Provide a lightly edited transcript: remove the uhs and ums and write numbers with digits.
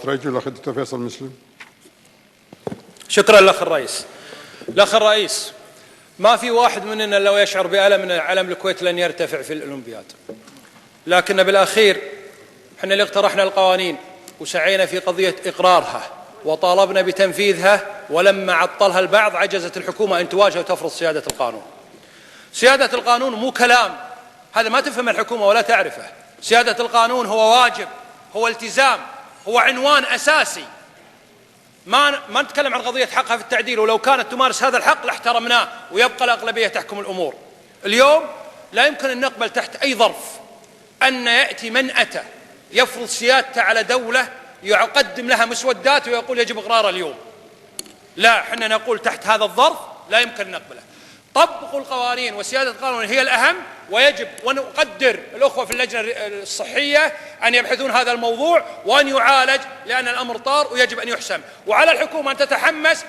رجل الأخ الدكتور فيصل مسلم. شكرا الأخ الرئيس. الأخ الرئيس، ما في واحد مننا لو يشعر بألم من علم الكويت لن يرتفع في الأولمبياد، لكن بالأخير احنا اللي اقترحنا القوانين وسعينا في قضية إقرارها وطالبنا بتنفيذها، ولما عطلها البعض عجزت الحكومة أن تواجه وتفرض سيادة القانون. سيادة القانون مو كلام، هذا ما تفهم الحكومة ولا تعرفه. سيادة القانون هو واجب، هو التزام، هو عنوان أساسي. ما نتكلم عن قضية حقها في التعديل، ولو كانت تمارس هذا الحق لاحترمناه ويبقى الأغلبية تحكم الأمور. اليوم لا يمكن أن نقبل تحت أي ظرف أن يأتي من أتى يفرض سيادته على دولة يقدم لها مسودات ويقول يجب إقرارها اليوم. لا، احنا نقول تحت هذا الظرف لا يمكن نقبله. طبقوا القوانين، وسيادة القانون هي الأهم، ويجب ونقدر الأخوة في اللجنة الصحية أن يبحثون هذا الموضوع وأن يعالج، لأن الأمر طار ويجب أن يحسم، وعلى الحكومة أن تتحمس